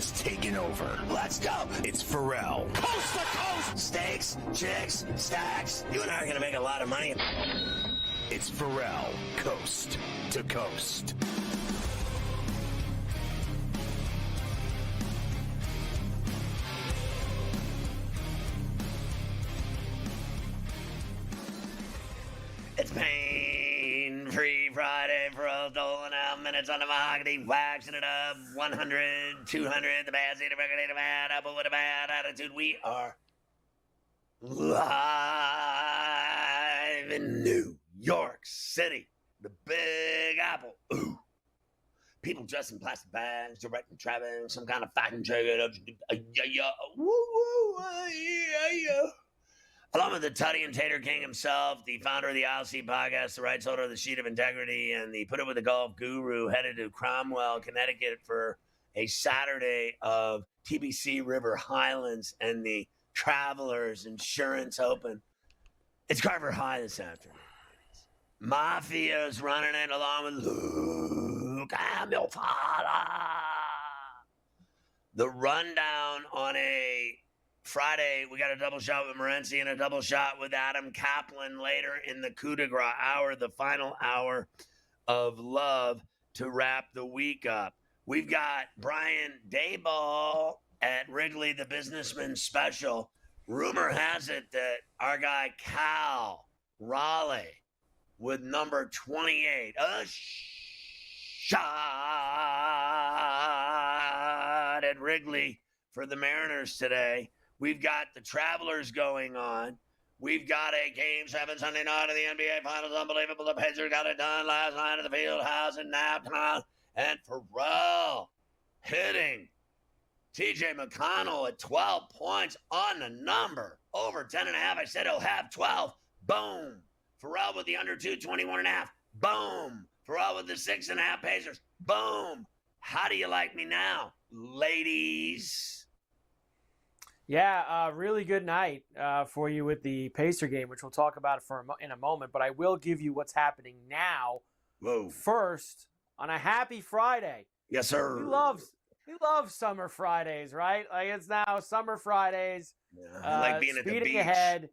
has taken over. Let's go. It's Ferrall. Coast to coast. Steaks, chicks, stacks. You and I are going to make a lot of money. It's Ferrall, coast to coast. It's pain-free Friday for us, doling out minutes on the mahogany, waxing it up, 100, 200, the bad seed, the record, the bad apple with a bad attitude. We are live in New York City, the Big Apple. Ooh. People dressed in plastic bags, directing traffic, some kind of fucking trigger. Along with the Tutty and Tater King himself, the founder of the ILC podcast, the rights holder of the Sheet of Integrity, and the Put It With the Golf guru, headed to Cromwell, Connecticut for a Saturday of TBC River Highlands and the Travelers Insurance Open. It's Carver High this afternoon. Mafia's running it along with Luke Hamilton. The rundown on a Friday, we got a double shot with Morency and a double shot with Adam Kaplan later in the coup de grace hour, the final hour of love to wrap the week up. We've got Brian Dayball at Wrigley, the Businessman Special. Rumor has it that our guy Cal Raleigh with number 28, a shot at Wrigley for the Mariners today. We've got the Travelers going on. We've got a Game 7 Sunday night of the NBA Finals. Unbelievable. The Pacers got it done last night at the field house in Naptown. And Ferrall hitting TJ McConnell at 12 points on the number. Over 10.5. I said he'll have 12. Boom. Ferrall with the under 2, 21.5. Boom. Ferrall with the 6.5 Pacers. Boom. How do you like me now, ladies? Yeah, really good night for you with the Pacer game, which we'll talk about in a moment. But I will give you what's happening now. Whoa. First, on a happy Friday. Yes, sir. We love summer Fridays, right? Like, it's now summer Fridays. Yeah, I like being at the beach. Speeding ahead.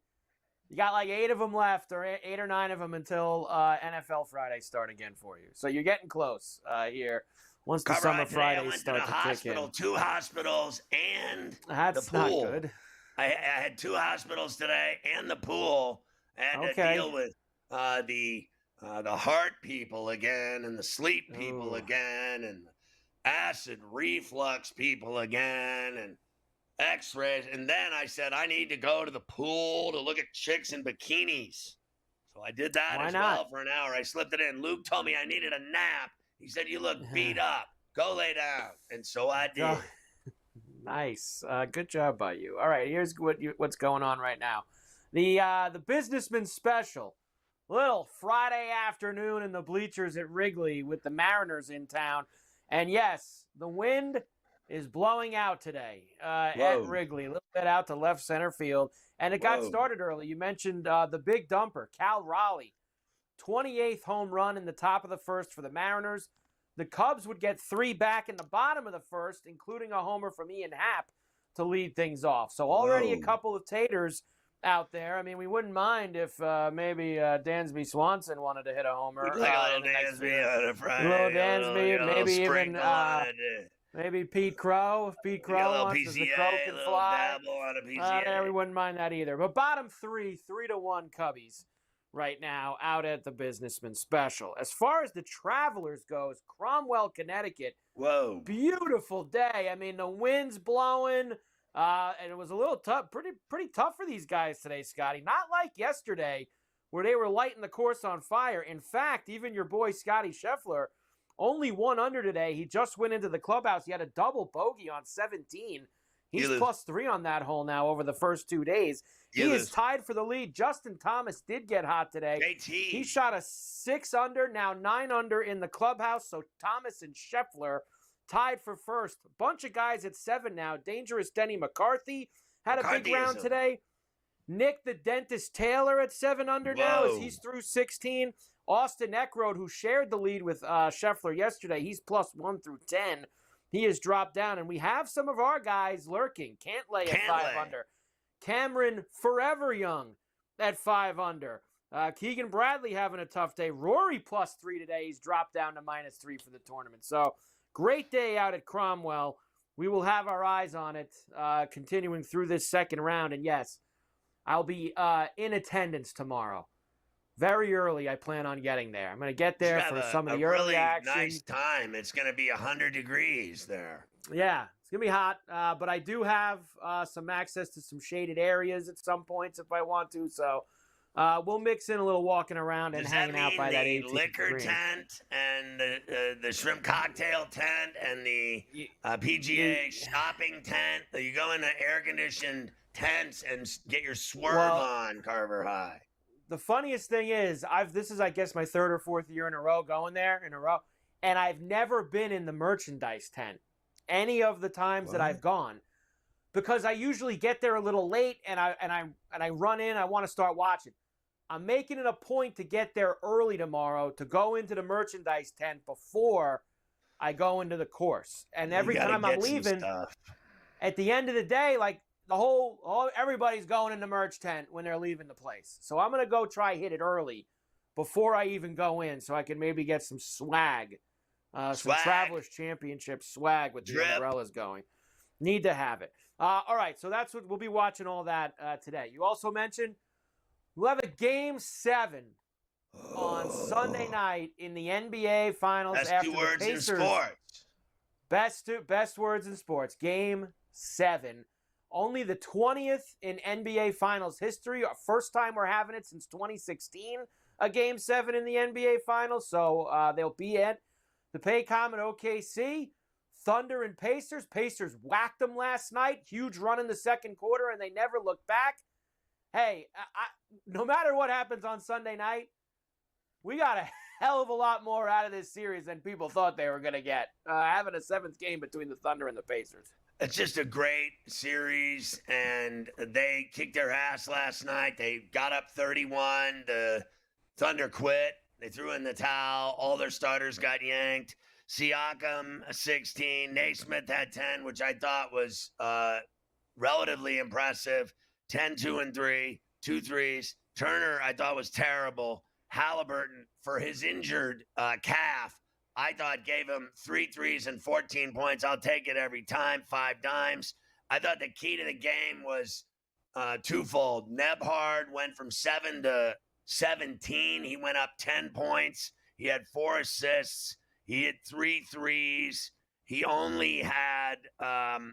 You got like 8 of them left, or 8 or 9 of them until NFL Fridays start again for you. So you're getting close here. Once the summer Fridays start to kick in. 2 hospitals and That's the pool. Not good. I had 2 hospitals today and the pool. I had to deal with the heart people again and the sleep people again and acid reflux people again and x-rays. And then I said, I need to go to the pool to look at chicks in bikinis. So I did that well for an hour. I slipped it in. Luke told me I needed a nap. He said, you look beat up. Go lay down. And so I did. Nice. Good job by you. All right, here's what's going on right now. The Businessman Special. Little Friday afternoon in the bleachers at Wrigley with the Mariners in town. And yes, the wind is blowing out today at Wrigley. A little bit out to left center field. And it got started early. You mentioned the big dumper, Cal Raleigh. 28th home run in the top of the first for the Mariners. The Cubs would get 3 back in the bottom of the first, including a homer from Ian Happ to lead things off. So already a couple of taters out there. I mean, we wouldn't mind if maybe Dansby Swanson wanted to hit a homer. Like a little Dansby on a Friday. A little Dansby, maybe even maybe Pete Crow. If Pete Crow wants to, the Crow can fly. On a PCA. We wouldn't mind that either. But bottom 3, 3-1 Cubbies right now out at the Businessman Special. As far as the Travelers goes, Cromwell, Connecticut. Whoa. Beautiful day. I mean, the wind's blowing, and it was a little tough, pretty tough for these guys today, Scotty. Not like yesterday where they were lighting the course on fire. In fact, even your boy Scotty Scheffler, only 1 under today. He just went into the clubhouse. He had a double bogey on 17. He's +3 on that hole now over the first 2 days. He is tied for the lead. Justin Thomas did get hot today. He shot a 6 under, now 9 under in the clubhouse. So Thomas and Scheffler tied for first. A bunch of guys at 7 now. Dangerous Denny McCarthy had a big round today. Nick the Dentist Taylor at 7 under now as he's through 16. Austin Eckroad, who shared the lead with Scheffler yesterday, he's +1 through 10. He has dropped down, and we have some of our guys lurking. Can't lay at 5 under. Cameron Forever Young at 5 under. Keegan Bradley having a tough day. Rory +3 today. He's dropped down to -3 for the tournament. So great day out at Cromwell. We will have our eyes on it continuing through this second round. And yes, I'll be in attendance tomorrow. Very early, I plan on getting there. I'm going to get there for some of the early really action. Nice time. It's going to be 100 degrees there. Yeah, it's going to be hot. But I do have some access to some shaded areas at some points if I want to. So we'll mix in a little walking around and hanging out by that 18th liquor green. tent and the shrimp cocktail tent and the PGA shopping tent. You go into air-conditioned tents and get your swerve on Carver High. The funniest thing is, this is, I guess, my 3rd or 4th year in a row going there and I've never been in the merchandise tent any of the times that I've gone, because I usually get there a little late and I run in. I want to start watching. I'm making it a point to get there early tomorrow to go into the merchandise tent before I go into the course. And every time I'm leaving, at the end of the day, like, everybody's going in the merch tent when they're leaving the place. So I'm going to go try hit it early before I even go in so I can maybe get some swag. Some Travelers Championship swag with the umbrellas going. Need to have it. All right, so that's what we'll be watching all that today. You also mentioned we'll have a Game 7 on Sunday night in the NBA Finals. Best after 2 words the Pacers, in sports. Best words in sports. Game 7. Only the 20th in NBA Finals history. First time we're having it since 2016, a Game 7 in the NBA Finals. So they'll be at the Paycom at OKC. Thunder and Pacers. Pacers whacked them last night. Huge run in the second quarter, and they never looked back. Hey, no matter what happens on Sunday night, we got a hell of a lot more out of this series than people thought they were going to get. Having a 7th game between the Thunder and the Pacers. It's just a great series, and they kicked their ass last night. They got up 31. The Thunder quit. They threw in the towel. All their starters got yanked. Siakam, 16. Naismith had 10, which I thought was relatively impressive. 10, 2, and 3. 2 threes. Turner, I thought, was terrible. Halliburton, for his injured calf, I thought gave him 3 threes and 14 points. I'll take it every time, 5 dimes. I thought the key to the game was twofold. Nebhard went from 7 to 17. He went up 10 points. He had 4 assists. He hit 3 threes. He only had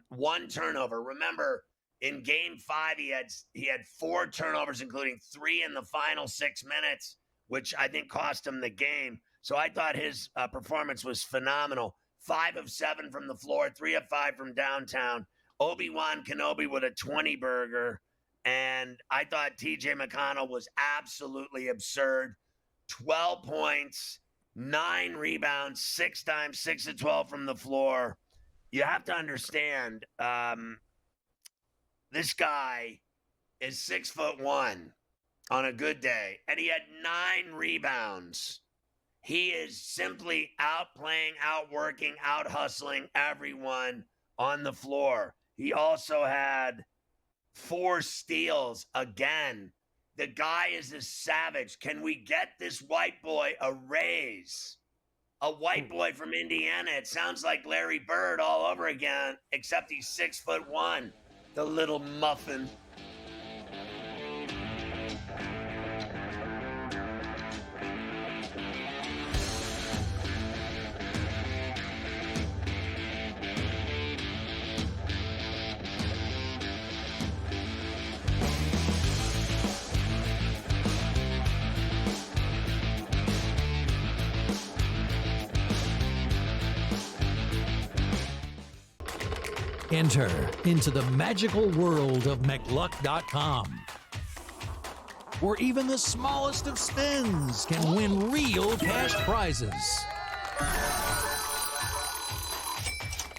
1 turnover. Remember, in Game 5, he had 4 turnovers, including 3 in the final 6 minutes, which I think cost him the game. So I thought his performance was phenomenal. 5 of 7 from the floor, 3 of 5 from downtown. Obi-Wan Kenobi with a 20-burger. And I thought TJ McConnell was absolutely absurd. 12 points, 9 rebounds, 6 times, 6 of 12 from the floor. You have to understand, this guy is 6'1" on a good day, and he had 9 rebounds. He is simply outplaying, outworking, out-hustling everyone on the floor. He also had 4 steals again. The guy is a savage. Can we get this white boy a raise? A white boy from Indiana. It sounds like Larry Bird all over again, except he's 6'1", the little muffin. Enter into the magical world of McLuck.com, where even the smallest of spins can win real cash prizes.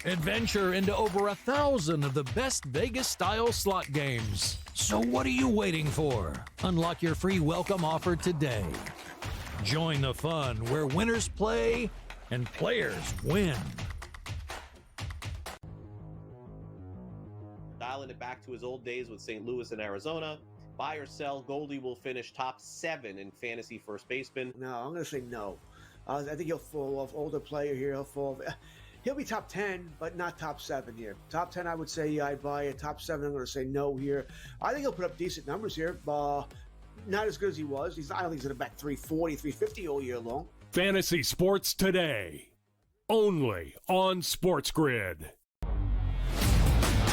Adventure into over 1,000 of the best Vegas-style slot games. So what are you waiting for? Unlock your free welcome offer today. Join the fun where winners play and players win. dialing it back to his old days with St. Louis and Arizona. Buy or sell, Goldie will finish top 7 in fantasy first baseman. No, I'm going to say no. I think he'll fall off. Older player here, he'll be top 10, but not top 7 here. Top 10, I would say, yeah, I'd buy it. Top 7, I'm going to say no here. I think he'll put up decent numbers here. Not as good as he was. I don't think he's going to bat 340, 350 all year long. Fantasy Sports Today, only on SportsGrid.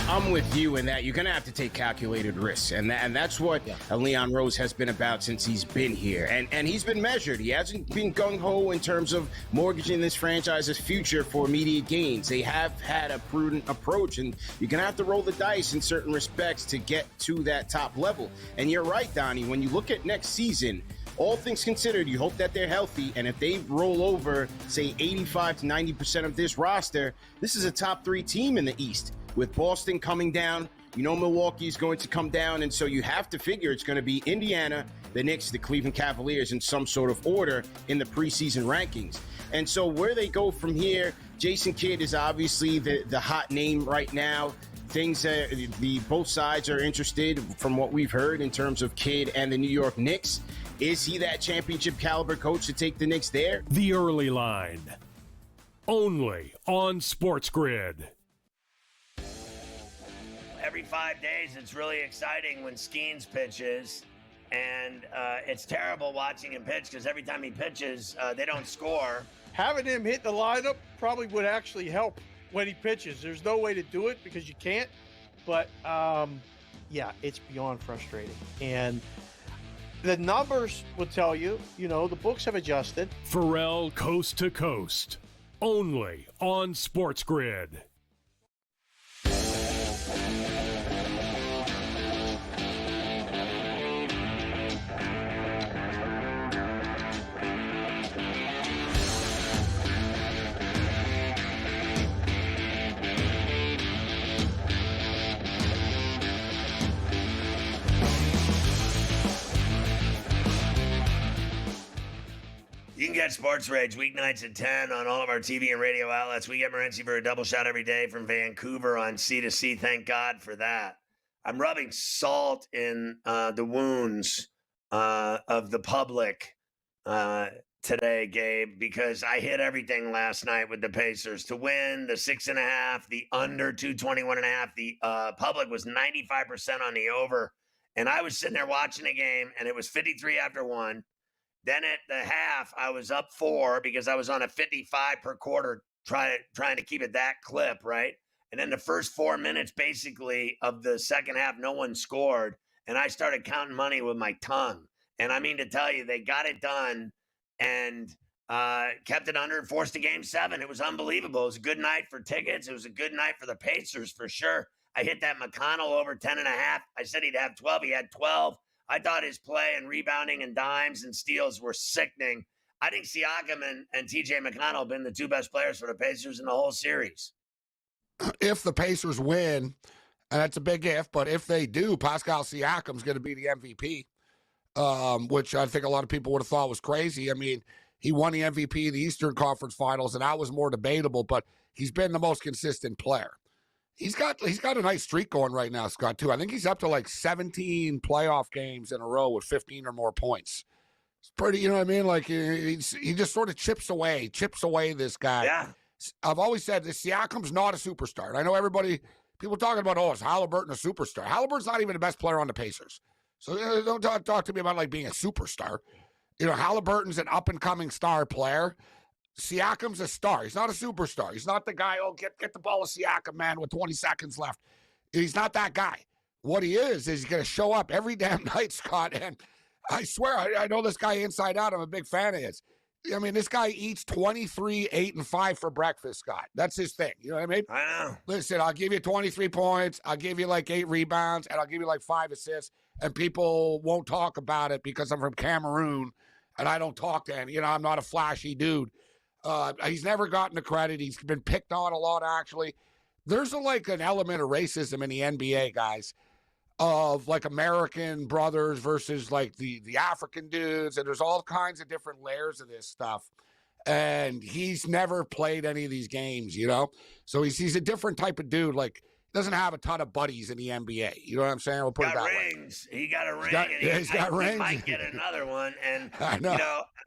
I'm with you in that you're going to have to take calculated risks. And that's what Leon Rose has been about since he's been here. And he's been measured. He hasn't been gung-ho in terms of mortgaging this franchise's future for immediate gains. They have had a prudent approach, and you're going to have to roll the dice in certain respects to get to that top level. And you're right, Donnie, when you look at next season, all things considered, you hope that they're healthy, and if they roll over, say, 85 to 90% of this roster, this is a top 3 team in the East. With Boston coming down, Milwaukee's going to come down, and so you have to figure it's going to be Indiana, the Knicks, the Cleveland Cavaliers in some sort of order in the preseason rankings. And so where they go from here, Jason Kidd is obviously the hot name right now. Both sides are interested from what we've heard in terms of Kidd and the New York Knicks. Is he that championship caliber coach to take the Knicks there? The Early Line, only on SportsGrid. Every 5 days, it's really exciting when Skeens pitches, and it's terrible watching him pitch because every time he pitches, they don't score. Having him hit the lineup probably would actually help when he pitches. There's no way to do it because you can't, but it's beyond frustrating. And the numbers will tell you, the books have adjusted. Ferrall Coast to Coast, only on SportsGrid. You can get Sports Rage weeknights at 10 on all of our TV and radio outlets. We get Morency for a double shot every day from Vancouver on C2C. Thank God for that. I'm rubbing salt in the wounds of the public today, Gabe, because I hit everything last night with the Pacers to win the 6.5, the under 221.5. The public was 95% on the over, and I was sitting there watching the game, and it was 53 after 1. Then at the half, I was up 4 because I was on a 55 per quarter, trying to keep it that clip, right? And then the first 4 minutes, basically, of the second half, no one scored. And I started counting money with my tongue. And I mean to tell you, they got it done and kept it under and forced a Game 7. It was unbelievable. It was a good night for tickets. It was a good night for the Pacers, for sure. I hit that McConnell over 10.5. I said he'd have 12. He had 12. I thought his play and rebounding and dimes and steals were sickening. I think Siakam and TJ McConnell have been the 2 best players for the Pacers in the whole series. If the Pacers win, and that's a big if, but if they do, Pascal Siakam's going to be the MVP, which I think a lot of people would have thought was crazy. I mean, he won the MVP of the Eastern Conference Finals, and that was more debatable, but he's been the most consistent player. He's got a nice streak going right now, Scott, too. I think he's up to like 17 playoff games in a row with 15 or more points. It's pretty, you know what I mean? Like he just sort of chips away this guy. Yeah. I've always said this, Siakam's not a superstar. And I know people talking about, is Halliburton a superstar? Halliburton's not even the best player on the Pacers. So don't talk to me about like being a superstar. Halliburton's an up-and-coming star player. Siakam's a star. He's not a superstar. He's not the guy, get the ball to Siakam, man, with 20 seconds left. He's not that guy. What he is he's going to show up every damn night, Scott. And I swear, I know this guy inside out. I'm a big fan of his. I mean, this guy eats 23, 8, and 5 for breakfast, Scott. That's his thing. You know what I mean? I know. Listen, I'll give you 23 points. I'll give you like 8 rebounds, and I'll give you like 5 assists. And people won't talk about it because I'm from Cameroon, and I don't talk to any. I'm not a flashy dude. He's never gotten the credit. He's been picked on a lot, actually. There's an element of racism in the NBA, guys, of like American brothers versus like the African dudes. And there's all kinds of different layers of this stuff. And he's never played any of these games, So he's a different type of dude. Like doesn't have a ton of buddies in the NBA. You know what I'm saying? We'll put it that way. He got a ring. He's got rings. He might get another one. And I know.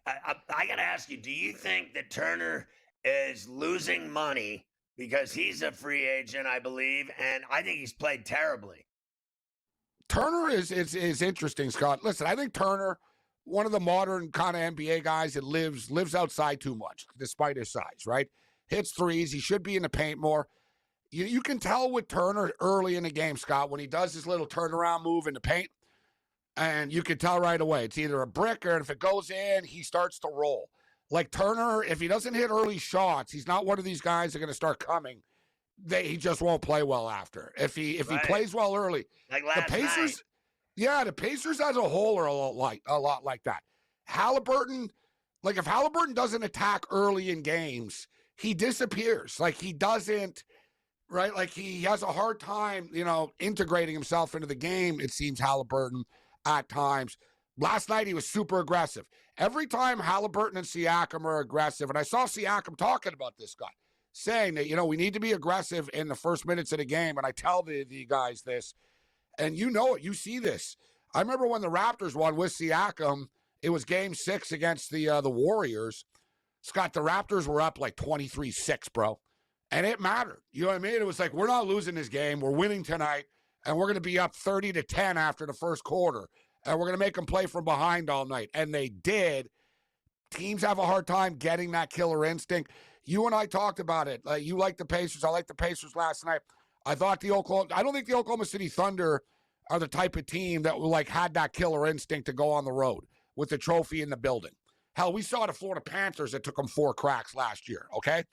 I got to ask you: do you think that Turner is losing money because he's a free agent? I believe, and I think he's played terribly. Turner is interesting, Scott. Listen, I think Turner, one of the modern kind of NBA guys that lives outside too much, despite his size, right? Hits threes. He should be in the paint more. You can tell with Turner early in the game, Scott, when he does his little turnaround move in the paint, and you can tell right away. It's either a brick, or if it goes in, he starts to roll. Like Turner, if he doesn't hit early shots, he's not one of these guys that are going to start coming. He just won't play well after. If he plays well early, like last the Pacers, night. Yeah, the Pacers as a whole are a lot like that. Halliburton, like if Halliburton doesn't attack early in games, he disappears. Like he doesn't, right? Like he has a hard time, integrating himself into the game. It seems Halliburton at times. Last night he was super aggressive. Every time Halliburton and Siakam are aggressive, and I saw Siakam talking about this guy, saying that, we need to be aggressive in the first minutes of the game. And I tell the guys this, and you see this. I remember when the Raptors won with Siakam, it was game 6 against the Warriors. Scott, the Raptors were up like 23-6, bro. And it mattered. You know what I mean? It was like, we're not losing this game. We're winning tonight. And we're going to be up 30-10 after the first quarter. And we're going to make them play from behind all night. And they did. Teams have a hard time getting that killer instinct. You and I talked about it. You like the Pacers. I like the Pacers last night. I don't think the Oklahoma City Thunder are the type of team that had that killer instinct to go on the road with the trophy in the building. Hell, we saw the Florida Panthers that took them 4 cracks last year, okay?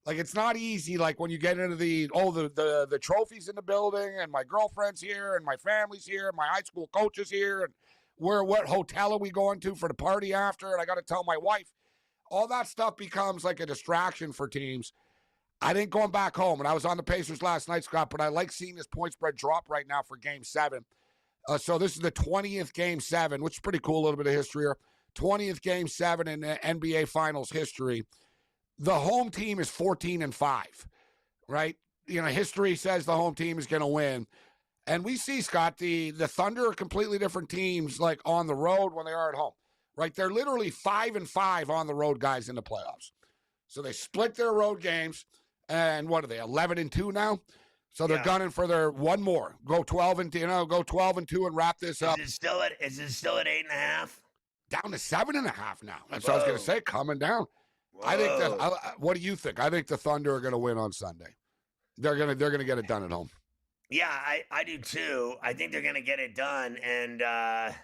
Like, it's not easy, like, when you get into the trophies in the building, and my girlfriend's here, and my family's here, and my high school coach is here, and what hotel are we going to for the party after, and I got to tell my wife. All that stuff becomes like a distraction for teams. I think going back home, and I was on the Pacers last night, Scott, but I like seeing this point spread drop right now for Game 7. So this is the 20th Game 7, which is pretty cool, a little bit of history here. 20th Game 7 in the NBA Finals history. The home team is 14-5, right? History says the home team is going to win. And we see, Scott, the Thunder are completely different teams, like on the road when they are at home, right? They're literally 5-5 on the road guys in the playoffs. So they split their road games, and what are they, 11-2 now? So they're gunning for their one more, go 12-2 and wrap this up. Is it still at 8.5? Down to 7.5 now. That's what I was going to say, coming down. Whoa. I think what do you think? I think the Thunder are going to win on Sunday. They're going to get it done at home. Yeah, I do too. I think they're going to get it done. And, I've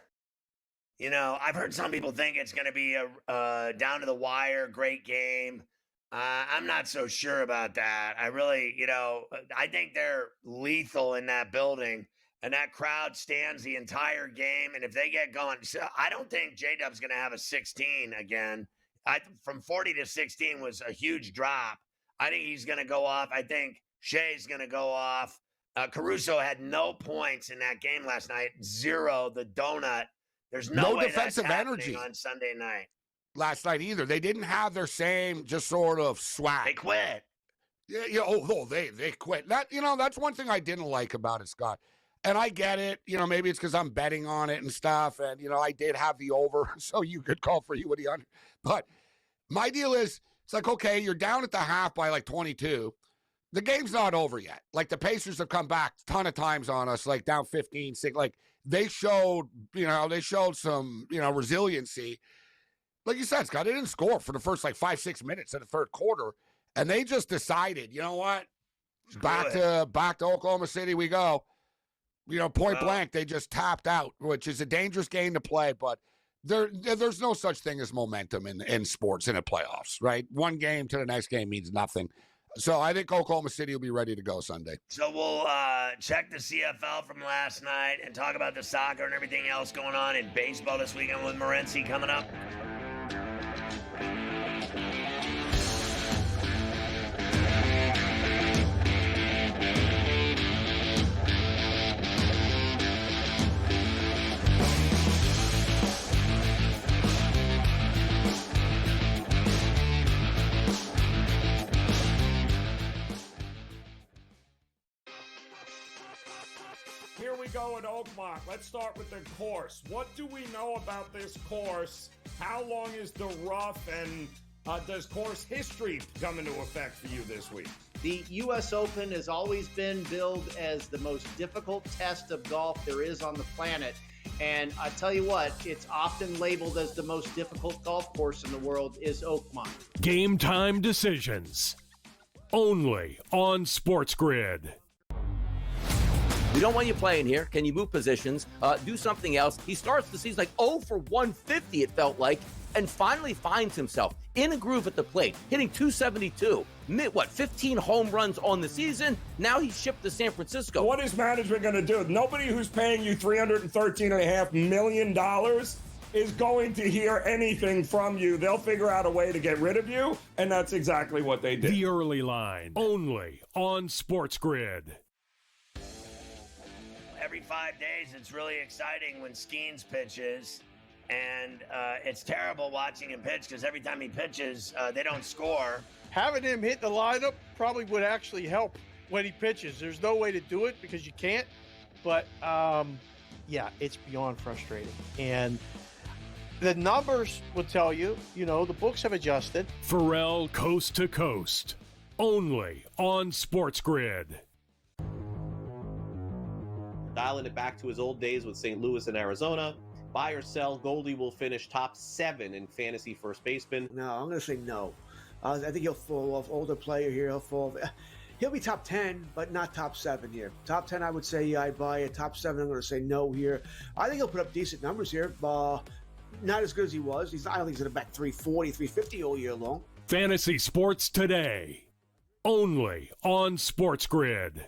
heard some people think it's going to be a down to the wire, great game. I'm not so sure about that. I really, I think they're lethal in that building, and that crowd stands the entire game. And if they get going, I don't think J-Dub's going to have a 16 again. From 40 to 16 was a huge drop. I think he's going to go off. I think Shea's going to go off. Caruso had no points in that game last night. 0, the donut. There's no way defensive that's energy on Sunday night. Last night either. They didn't have their same just sort of swag. They quit. Yeah. They quit. That's one thing I didn't like about it, Scott. And I get it. Maybe it's because I'm betting on it and stuff. And, I did have the over, so you could call for you with the under. But my deal is, it's like, okay, you're down at the half by like 22. The game's not over yet. Like, the Pacers have come back a ton of times on us, like down 15, 6. Like, they showed some, resiliency. Like you said, Scott, they didn't score for the first 5-6 minutes of the third quarter. And they just decided, you know what? Back to Oklahoma City we go. Point blank, they just tapped out, which is a dangerous game to play, but there's no such thing as momentum in sports in the playoffs, right? One game to the next game means nothing. So I think Oklahoma City will be ready to go Sunday. So we'll check the CFL from last night and talk about the soccer and everything else going on in baseball this weekend with Morency coming up. go at Oakmont. Let's start with the course. What do we know about this course? How long is the rough, and does course history come into effect for you this week? The U.S. Open has always been billed as the most difficult test of golf there is on the planet. And I tell you what, it's often labeled as the most difficult golf course in the world is Oakmont. Game time decisions. Only on SportsGrid. We don't want you playing here. Can you move positions? Do something else. He starts the season like 0 for 150, it felt like, and finally finds himself in a groove at the plate, hitting 272. 15 home runs on the season? Now he's shipped to San Francisco. What is management going to do? Nobody who's paying you $313.5 million is going to hear anything from you. They'll figure out a way to get rid of you, and that's exactly what they did. The early line. Only on SportsGrid. Every 5 days, it's really exciting when Skeens pitches. And it's terrible watching him pitch because every time he pitches, they don't score. Having him hit the lineup probably would actually help when he pitches. There's no way to do it because you can't. But, yeah, it's beyond frustrating. And the numbers will tell you, the books have adjusted. Ferrall coast to coast. Only on SportsGrid. Dialing it back to his old days with St. Louis and Arizona. Buy or sell, Goldie will finish top 7 in fantasy first baseman. No, I'm going to say no. I think he'll fall off. Older player here. He'll be top 10, but not top 7 here. Top 10, I would say I buy it. Top 7, I'm going to say no here. I think he'll put up decent numbers here. Not as good as he was. I don't think he's going to bat 340, 350 all year long. Fantasy Sports Today. Only on SportsGrid.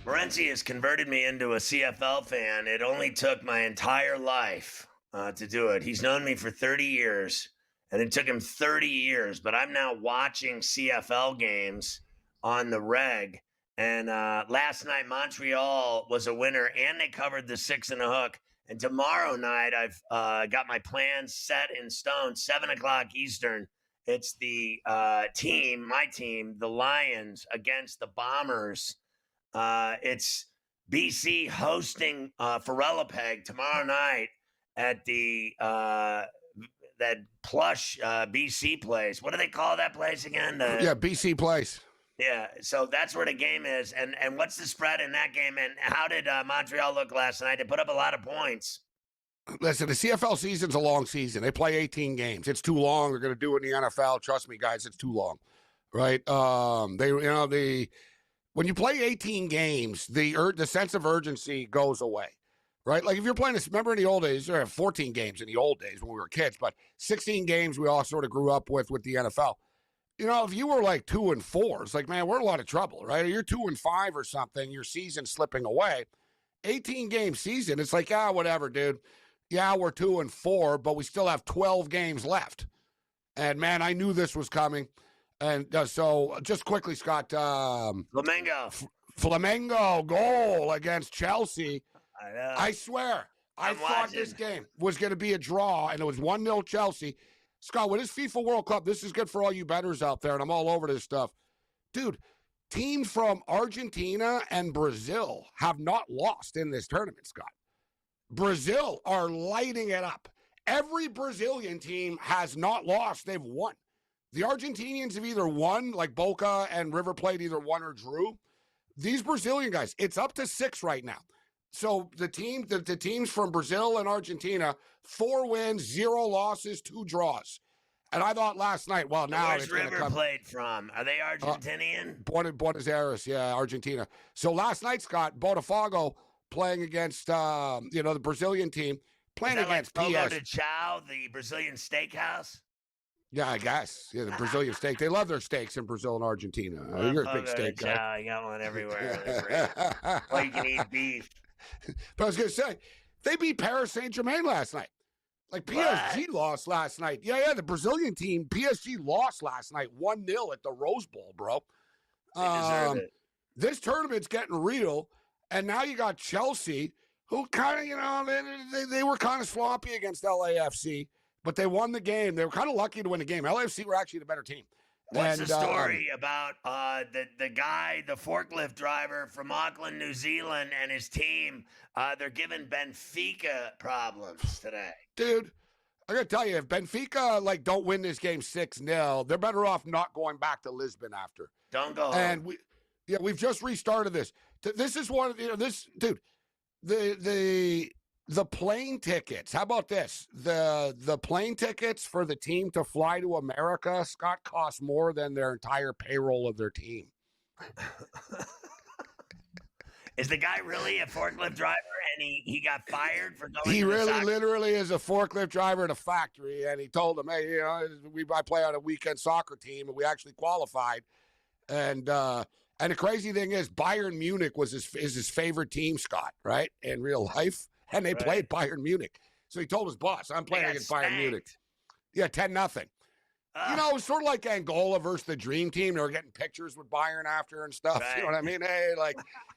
Morency has converted me into a CFL fan. It only took my entire life to do it. He's known me for 30 years, and it took him 30 years, but I'm now watching CFL games on the reg. And last night, Montreal was a winner, and they covered the 6 and a hook. And tomorrow night, I've got my plans set in stone, 7 o'clock Eastern. It's the my team, the Lions, against the Bombers. It's BC hosting Ferrallapeg tomorrow night at the that plush BC place. What do they call that place again? BC place. Yeah, so that's where the game is. And what's the spread in that game? And how did Montreal look last night? They put up a lot of points. Listen, the CFL season's a long season. They play 18 games. It's too long. They're going to do it in the NFL. Trust me, guys, it's too long. Right? When you play 18 games, the sense of urgency goes away, right? Like if you're playing remember in the old days, there were 14 games in the old days when we were kids, but 16 games we all sort of grew up with the NFL. If you were like 2-4, it's like, man, we're in a lot of trouble, right? Or you're 2-5 or something, your season's slipping away. 18-game season, it's like, whatever, dude. Yeah, we're 2-4, but we still have 12 games left. And man, I knew this was coming. And so just quickly, Scott. Flamengo goal against Chelsea. I know. I swear, I thought this game was going to be a draw, and it was 1-0 Chelsea. Scott, with this FIFA World Cup, this is good for all you bettors out there, and I'm all over this stuff. Dude, teams from Argentina and Brazil have not lost in this tournament, Scott. Brazil are lighting it up. Every Brazilian team has not lost. They've won. The Argentinians have either won, like Boca and River Plate either won or drew. These Brazilian guys, it's up to 6 right now. So the teams from Brazil and Argentina, 4 wins, 0 losses, 2 draws. And I thought last night, well, now where's River Plate from? Are they Argentinian? Buenos Aires, yeah, Argentina. So last night, Scott, Botafogo playing against the Brazilian team, playing against like Fogo PS. de Chao, the Brazilian steakhouse? Yeah, I guess. Yeah, the Brazilian steak. They love their steaks in Brazil and Argentina. You're a big steak guy. You got one everywhere. Well, you can eat beef. But I was going to say, they beat Paris Saint-Germain last night. Like PSG lost last night. Yeah, the Brazilian team, PSG lost last night 1-0 at the Rose Bowl, bro. They deserve it. This tournament's getting real, and now you got Chelsea, who kind of, they were kind of sloppy against LAFC, but they won the game. They were kind of lucky to win the game. LAFC were actually the better team. What's the story about the guy, the forklift driver from Auckland, New Zealand, and his team? They're giving Benfica problems today. Dude, I got to tell you, if Benfica, don't win this game 6-0, they're better off not going back to Lisbon after. Don't go home. And we've just restarted this. This is one of, this, dude, the plane tickets. How about this? The plane tickets for the team to fly to America, Scott, cost more than their entire payroll of their team. Is the guy really a forklift driver and he got fired for going? He to really, the literally is a forklift driver at a factory, and he told them, "Hey, I play on a weekend soccer team, and we actually qualified." And the crazy thing is, Bayern Munich is his favorite team, Scott, right? In real life. And they played Bayern Munich. So he told his boss, I'm playing against Bayern Munich. Yeah, 10-0. It was sort of like Angola versus the Dream Team. They were getting pictures with Bayern after and stuff. Right. You know what I mean? Hey,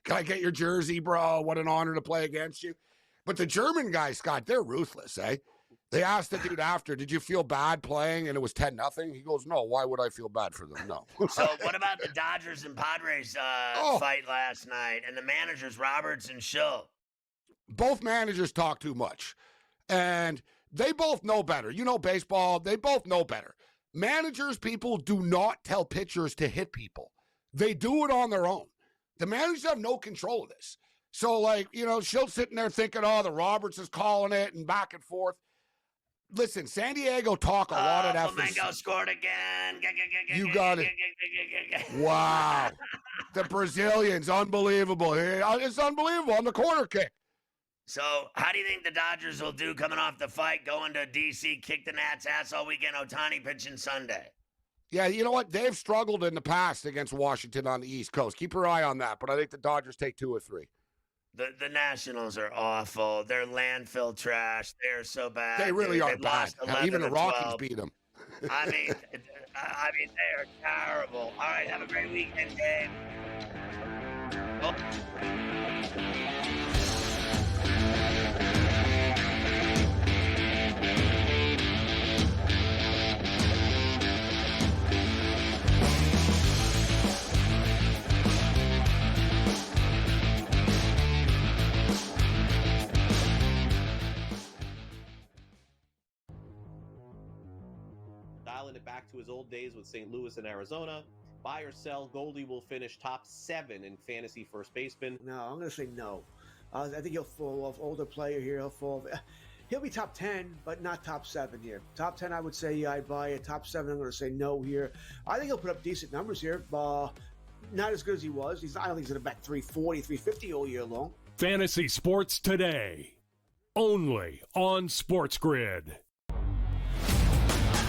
can I get your jersey, bro? What an honor to play against you. But the German guys, Scott, they're ruthless, eh? They asked the dude after, did you feel bad playing? And it was 10-0. He goes, no, why would I feel bad for them? No. So what about the Dodgers and Padres fight last night? And the managers, Roberts and Schill? Both managers talk too much, and they both know better. You know baseball, they both know better. Managers, people do not tell pitchers to hit people. They do it on their own. The managers have no control of this. So, Shill's sitting there thinking, the Roberts is calling it and back and forth. Listen, San Diego talk a lot of that. Flamengo scored again. You got it. Wow. The Brazilians, unbelievable. It's unbelievable on the corner kick. So, how do you think the Dodgers will do coming off the fight, going to D.C., kick the Nats' ass all weekend, Ohtani pitching Sunday? Yeah, you know what? They've struggled in the past against Washington on the East Coast. Keep your eye on that, but I think the Dodgers take 2 or 3. The Nationals are awful. They're landfill trash. They're so bad. They really are bad. Even the Rockies beat them. I mean, they are terrible. All right, have a great weekend, Dave. Oh. Dialing it back to his old days with St. Louis and Arizona. Buy or sell, Goldie will finish top 7 in fantasy first baseman. No, I'm going to say no. I think he'll fall off. Older player here. He'll be top 10, but not top 7 here. Top 10, I would say I'd buy it. Top 7, I'm going to say no here. I think he'll put up decent numbers here. Not as good as he was. I don't think he's going to bat 340, 350 all year long. Fantasy Sports Today, only on SportsGrid.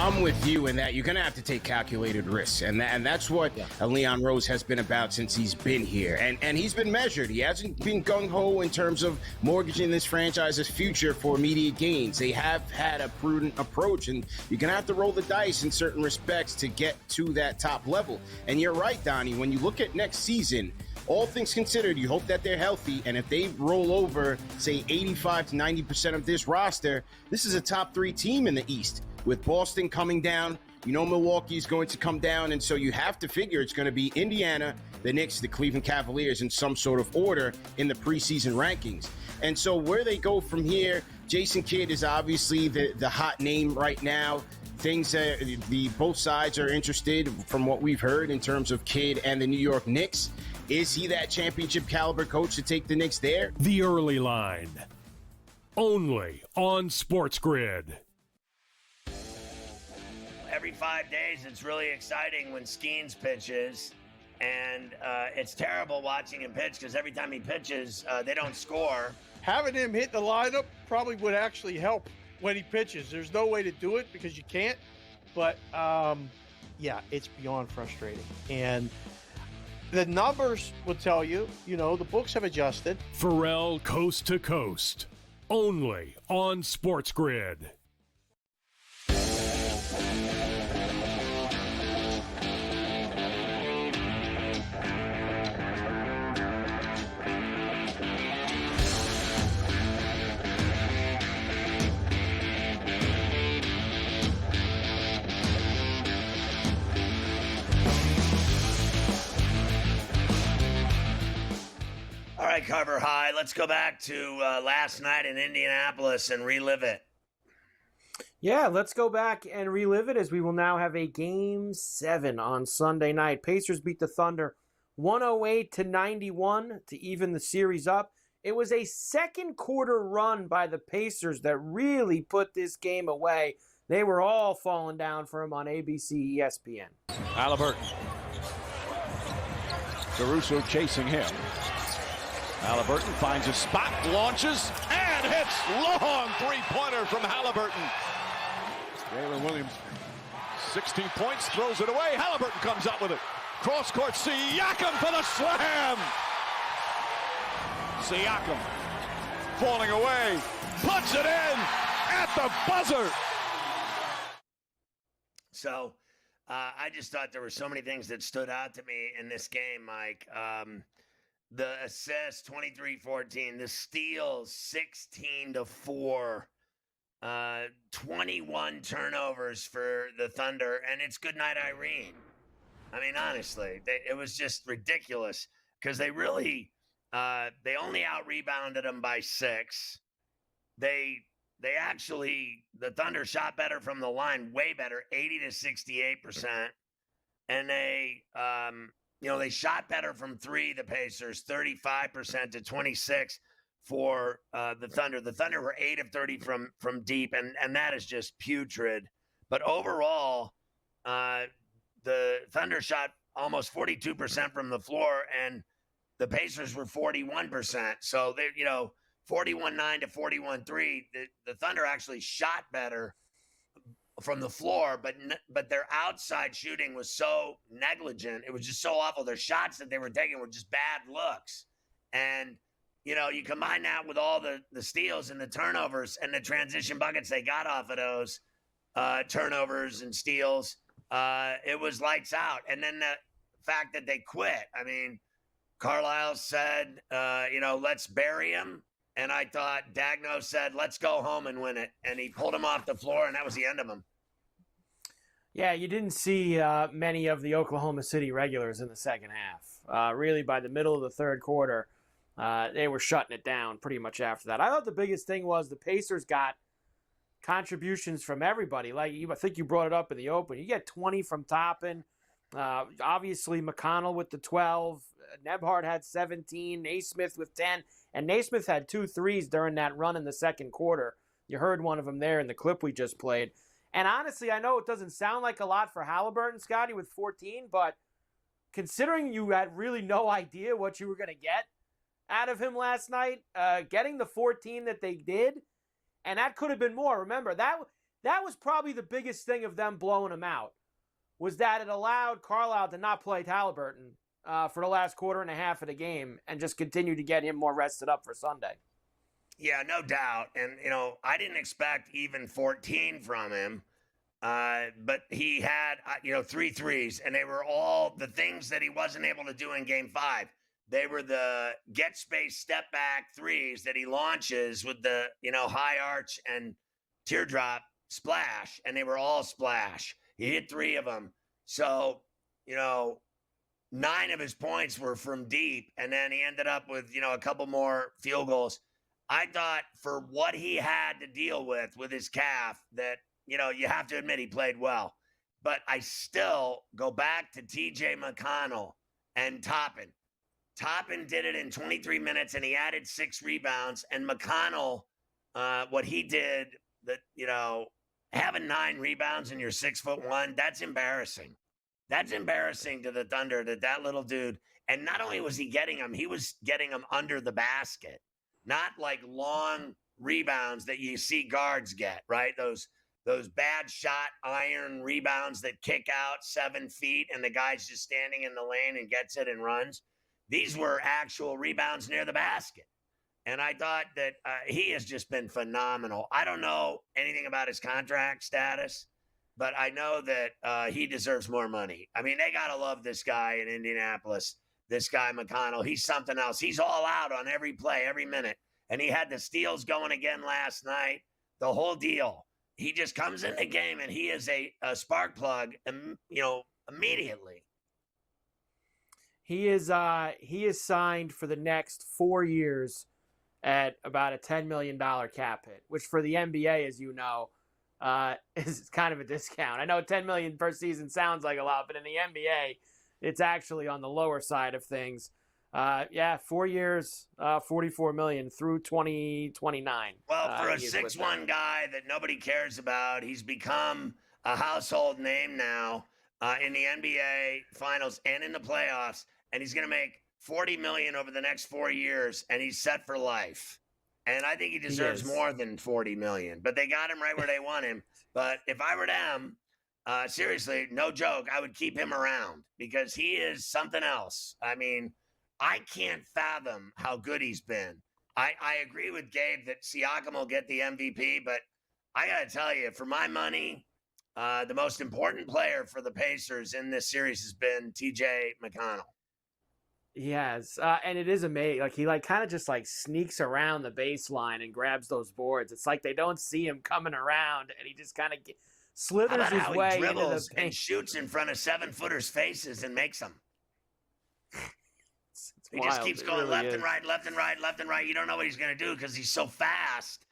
I'm with you in that you're going to have to take calculated risks. And that's what Leon Rose has been about since he's been here. And he's been measured. He hasn't been gung-ho in terms of mortgaging this franchise's future for immediate gains. They have had a prudent approach, and you're going to have to roll the dice in certain respects to get to that top level. And you're right, Donnie, when you look at next season, all things considered, you hope that they're healthy, and if they roll over, say, 85 to 90% of this roster, this is a top 3 team in the East. With Boston coming down, Milwaukee's going to come down, and so you have to figure it's going to be Indiana, the Knicks, the Cleveland Cavaliers in some sort of order in the preseason rankings. And so where they go from here, Jason Kidd is obviously the hot name right now. Things that both sides are interested from what we've heard in terms of Kidd and the New York Knicks. Is he that championship caliber coach to take the Knicks there? The Early Line, only on SportsGrid. Every 5 days, it's really exciting when Skeens pitches, and it's terrible watching him pitch because every time he pitches, they don't score. Having him hit the lineup probably would actually help when he pitches. There's no way to do it because you can't, but it's beyond frustrating. And the numbers will tell you, the books have adjusted. Ferrall Coast to Coast, only on SportsGrid. cover high. Let's go back to last night in Indianapolis and relive it. Yeah, let's go back and relive it as we will now have a Game 7 on Sunday night. Pacers beat the Thunder 108-91 to even the series up. It was a second quarter run by the Pacers that really put this game away. They were all falling down for him on ABC, ESPN. Halliburton. Caruso chasing him. Halliburton finds a spot, launches, and hits. Long three-pointer from Halliburton. Jalen Williams, 16 points, throws it away. Halliburton comes up with it. Cross court, Siakam for the slam. Siakam falling away, puts it in at the buzzer. So I just thought there were so many things that stood out to me in this game, Mike. The assists, 23-14. The steals, 16-4. 21 turnovers for the Thunder, and it's goodnight Irene. I mean, honestly, it was just ridiculous because they really they only out-rebounded them by 6. They actually, the Thunder shot better from the line, way better, 80-68%. And they they shot better from 3, the Pacers, 35% to 26 for the Thunder. The Thunder were 8 of 30 from deep, and that is just putrid. But overall, the Thunder shot almost 42% from the floor, and the Pacers were 41%. So they, 41-9 to 41-3. The Thunder actually shot better from the floor, but their outside shooting was so negligent. It was just so awful. Their shots that they were taking were just bad looks. And you combine that with all the steals and the turnovers and the transition buckets they got off of those turnovers and steals. It was lights out. And then the fact that they quit. I mean, Carlisle said, let's bury him. And I thought Dagno said, let's go home and win it. And he pulled him off the floor, and that was the end of him. Yeah, you didn't see many of the Oklahoma City regulars in the second half. Really, by the middle of the third quarter, they were shutting it down pretty much after that. I thought the biggest thing was the Pacers got contributions from everybody. Like I think you brought it up in the open. You get 20 from Toppin. Obviously, McConnell with the 12. Nebhard had 17. Naismith with 10. And Naismith had 2 threes during that run in the second quarter. You heard one of them there in the clip we just played. And honestly, I know it doesn't sound like a lot for Halliburton, Scotty, with 14, but considering you had really no idea what you were going to get out of him last night, getting the 14 that they did, and that could have been more. Remember, that was probably the biggest thing of them blowing him out, was that it allowed Carlisle to not play Halliburton for the last quarter and a half of the game and just continue to get him more rested up for Sunday. Yeah, no doubt. And, I didn't expect even 14 from him, but he had, 3 threes, and they were all the things that he wasn't able to do in Game 5. They were the get space step back threes that he launches with the, high arch and teardrop splash, and they were all splash. He hit 3 of them. So, 9 of his points were from deep, and then he ended up with, a couple more field goals. I thought for what he had to deal with his calf that, you have to admit he played well. But I still go back to TJ McConnell and Toppin. Toppin did it in 23 minutes, and he added 6 rebounds. And McConnell, what he did, that having 9 rebounds and you're 6'1", that's embarrassing. That's embarrassing to the Thunder that little dude. And not only was he getting them, he was getting them under the basket, not like long rebounds that you see guards get, right? Those bad shot iron rebounds that kick out 7 feet and the guy's just standing in the lane and gets it and runs. These were actual rebounds near the basket. And I thought that he has just been phenomenal. I don't know anything about his contract status, but I know that he deserves more money. I mean, they got to love this guy in Indianapolis, this guy McConnell. He's something else. He's all out on every play, every minute. And he had the steals going again last night, the whole deal. He just comes in the game, and he is a spark plug, immediately. He is signed for the next 4 years at about a $10 million cap hit, which for the NBA, as you know, is kind of a discount. I know $10 million per season sounds like a lot, but in the NBA, it's actually on the lower side of things. 4 years, $44 million through 2029. Well, for a 6'1" guy that nobody cares about, he's become a household name now in the NBA Finals and in the playoffs, and he's going to make $40 million over the next 4 years, and he's set for life. And I think he deserves more than $40 million. But they got him right where they want him. But if I were them, seriously, no joke, I would keep him around because he is something else. I mean, I can't fathom how good he's been. I agree with Gabe that Siakam will get the MVP, but I got to tell you, for my money, the most important player for the Pacers in this series has been TJ McConnell. He has, and it is amazing. Like he kind of just sneaks around the baseline and grabs those boards. It's like they don't see him coming around, and he just kind of slithers his way into the paint and shoots in front of 7-footers' faces and makes them. He just keeps going left and right, left and right, left and right. You don't know what he's going to do because he's so fast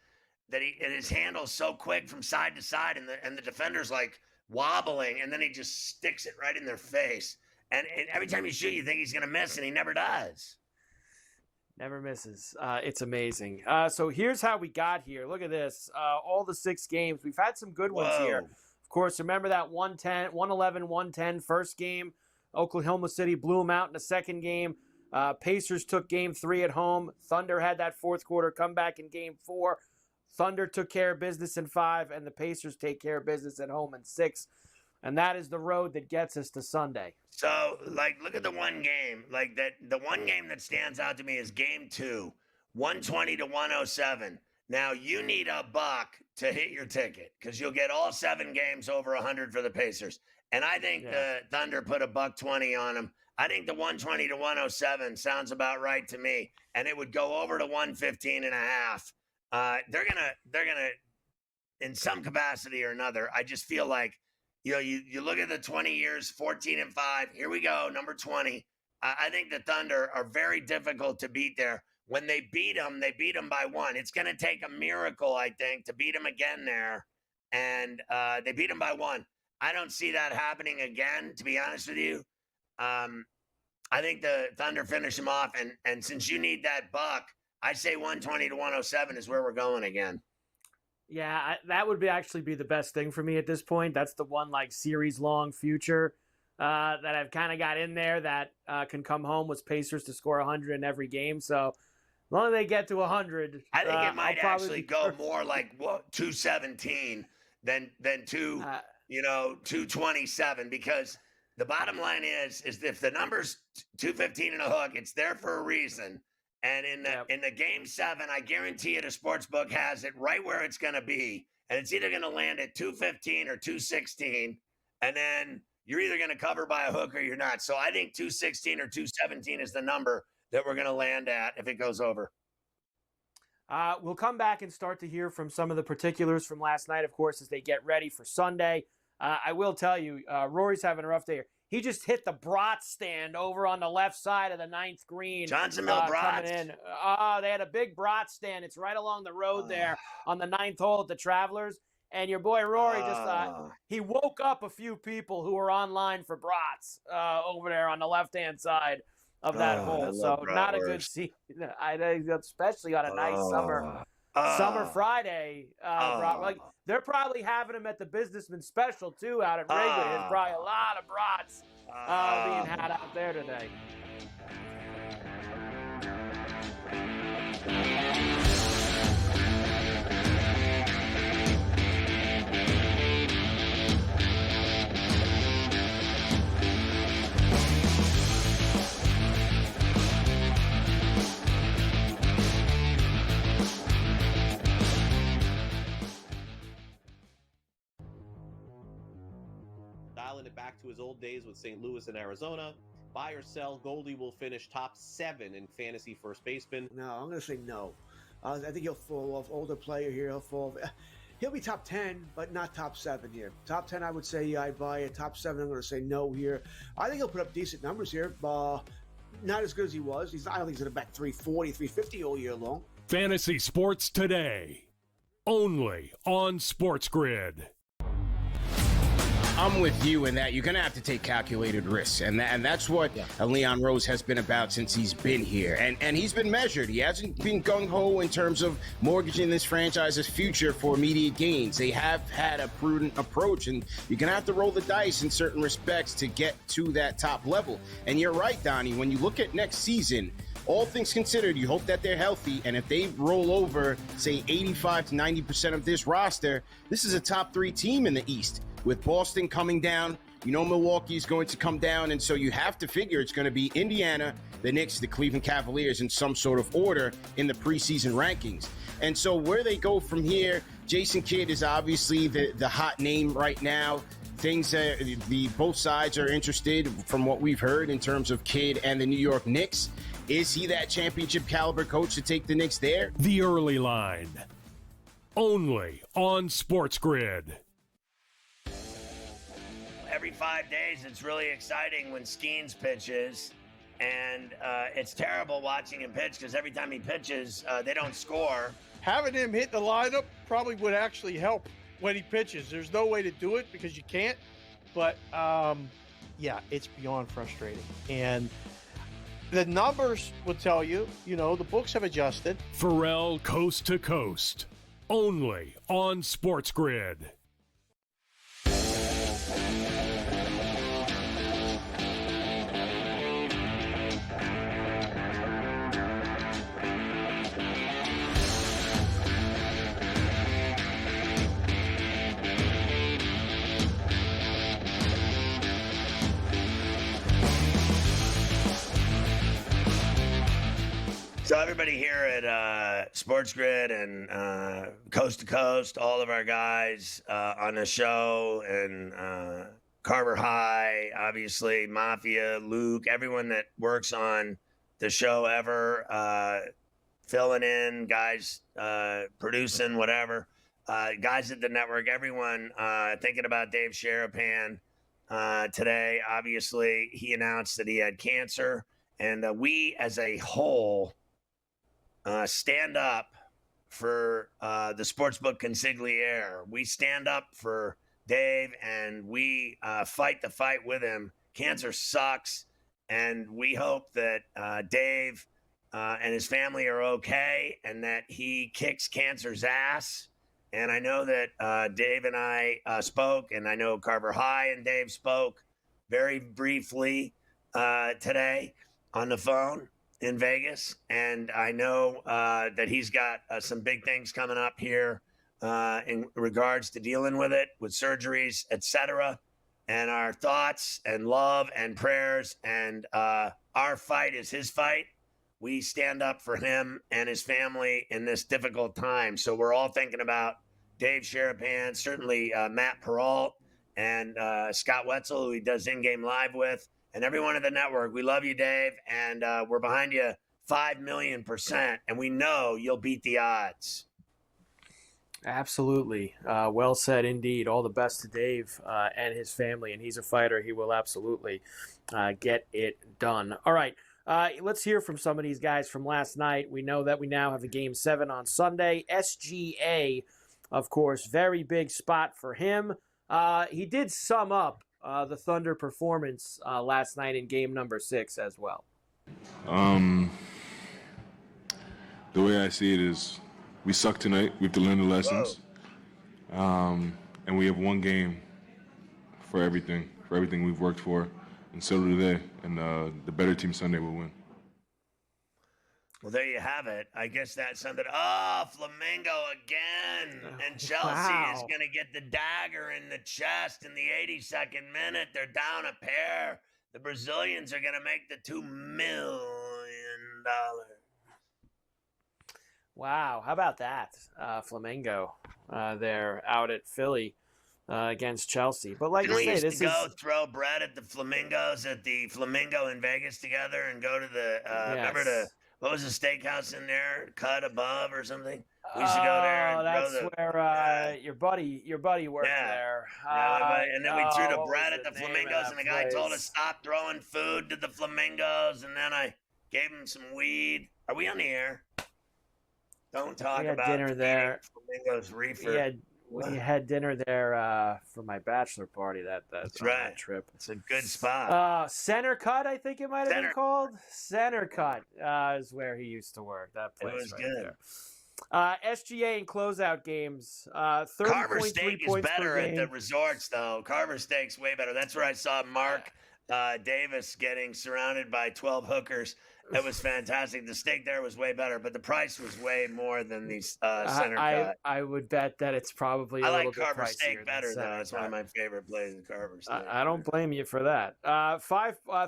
that his handle's so quick from side to side, and the defender's wobbling, and then he just sticks it right in their face. And every time you shoot, you think he's going to miss, and he never does. Never misses. It's amazing. So here's how we got here. Look at this. All the 6 games. We've had some good ones here. Of course, remember that 111-110 first game. Oklahoma City blew them out in the second game. Pacers took game 3 at home. Thunder had that fourth quarter comeback in game 4. Thunder took care of business in 5, and the Pacers take care of business at home in 6. And that is the road that gets us to Sunday. So, look at the one game. The one game that stands out to me is game 2, 120-107. Now, you need $1 to hit your ticket because you'll get all 7 games over 100 for the Pacers. And I think the Thunder put $120 on them. I think the 120-107 sounds about right to me. And it would go over to 115.5. They're gonna, in some capacity or another, I just feel like, you look at the 20 years, 14-5. Here we go, number 20. I think the Thunder are very difficult to beat there. When they beat them by 1. It's going to take a miracle, I think, to beat them again there. And they beat them by 1. I don't see that happening again, to be honest with you. I think the Thunder finish them off. And since you need that $1, I say 120-107 is where we're going again. Yeah, that would actually be the best thing for me at this point. That's the one series-long future that I've kind of got in there that can come home with Pacers to score 100 in every game. So as long as they get to 100, I think it might actually go more 217 than 227 because the bottom line is if the number's 215 and a hook, it's there for a reason. And in the game 7, I guarantee you the sportsbook has it right where it's going to be. And it's either going to land at 215 or 216. And then you're either going to cover by a hook or you're not. So I think 216 or 217 is the number that we're going to land at if it goes over. We'll come back and start to hear from some of the particulars from last night, of course, as they get ready for Sunday. I will tell you, Rory's having a rough day here. He just hit the brat stand over on the left side of the 9th green. Johnsonville brats. Coming in. They had a big brat stand. It's right along the road there on the 9th hole at the Travelers. And your boy Rory he woke up a few people who were online for brats over there on the left-hand side of that hole. So not a good scene, especially on a nice summer Friday. They're probably having them at the Businessman Special, too, out at Wrigley. There's probably a lot of brats being had out there today. Dialing it back to his old days with St. Louis and Arizona. Buy or sell, Goldie will finish top 7 in fantasy first baseman. No, I'm going to say no. I think he'll fall off. Older player here. He'll be top 10, but not top 7 here. Top 10, I would say I'd buy it. Top 7, I'm going to say no here. I think he'll put up decent numbers here. not as good as he was. I don't think he's going to bat 340, 350 all year long. Fantasy Sports Today. Only on SportsGrid. I'm with you in that you're going to have to take calculated risks. And that's what Leon Rose has been about since he's been here. And he's been measured. He hasn't been gung-ho in terms of mortgaging this franchise's future for immediate gains. They have had a prudent approach, and you're going to have to roll the dice in certain respects to get to that top level. And you're right, Donnie, when you look at next season, all things considered, you hope that they're healthy, and if they roll over, say, 85 to 90% of this roster, this is a top 3 team in the East. With Boston coming down, Milwaukee is going to come down, and so you have to figure it's going to be Indiana, the Knicks, the Cleveland Cavaliers in some sort of order in the preseason rankings. And so where they go from here, Jason Kidd is obviously the hot name right now. Things both sides are interested from what we've heard in terms of Kidd and the New York Knicks. Is he that championship caliber coach to take the Knicks there? The Early Line. Only on SportsGrid. Every 5 days, it's really exciting when Skeens pitches, and it's terrible watching him pitch because every time he pitches, they don't score. Having him hit the lineup probably would actually help when he pitches. There's no way to do it because you can't, but yeah, it's beyond frustrating. And the numbers will tell you, the books have adjusted. Ferrall Coast to Coast. Only on SportsGrid. So everybody here at SportsGrid and Coast to Coast, all of our guys on the show, and Carver High, obviously, Mafia, Luke, everyone that works on the show ever, filling in, guys producing, whatever, guys at the network, everyone thinking about Dave Sharapan today. Obviously, he announced that he had cancer, and we as a whole stand up for the Sportsbook Consigliere. We stand up for Dave, and we fight the fight with him. Cancer sucks, and we hope that Dave and his family are okay, and that he kicks cancer's ass. And I know that Dave and I spoke, and I know Carver High and Dave spoke very briefly today on the phone in Vegas, and I know that he's got some big things coming up here in regards to dealing with it, with surgeries, etc. And our thoughts and love and prayers, and our fight is his fight. We stand up for him and his family in this difficult time. So we're all thinking about Dave Sharapan, certainly Matt Peralt, and Scott Wetzel, who he does in-game live with, and everyone at the network. We love you, Dave, and we're behind you 5,000,000%, and we know you'll beat the odds. Absolutely. Well said indeed. All the best to Dave and his family, and he's a fighter. He will absolutely get it done. All right, let's hear from some of these guys from last night. We know that we now have a Game 7 on Sunday. SGA, of course, very big spot for him. He did sum up the Thunder performance last night in game number 6 as well. The way I see it is we suck tonight. We have to learn the lessons. And we have one game for everything we've worked for. And so do they. And the better team Sunday will win. Well, there you have it. I guess that's something. Oh, Flamengo again. And Chelsea is going to get the dagger in the chest in the 82nd minute. They're down a pair. The Brazilians are going to make the $2 million. Wow. How about that? Flamengo, they're out at Philly against Chelsea. But like Didn't you say, this is throw bread at the Flamingos at the Flamingo in Vegas together and go to the, remember what was the steakhouse in there? Cut Above or something? We used to go there and that's throw where your buddy worked there. And then we threw the what bread was at the name of flamingos, that and the guy told us place? stop throwing food to the flamingos, and then I gave him some weed. Are we on the air? Don't talk We had about dinner there. flamingos reefer. We had dinner there for my bachelor party. That's on right. that trip. It's a good spot. Center Cut, I think it might have been called. Center Cut is where he used to work. That place was right good. there. SGA and closeout games. Carver 30.3 Steak is points better per at game. the resorts, though. Carver Steak's way better. That's where I saw Mark Davis getting surrounded by 12 hookers. It was fantastic. The steak there was way better, but the price was way more than these Center Cut. I would bet that it's probably I a little like bit Carver pricier Steak than better, though. Center It's one of Cut. my favorite places, Carver Steak. I don't blame you for that.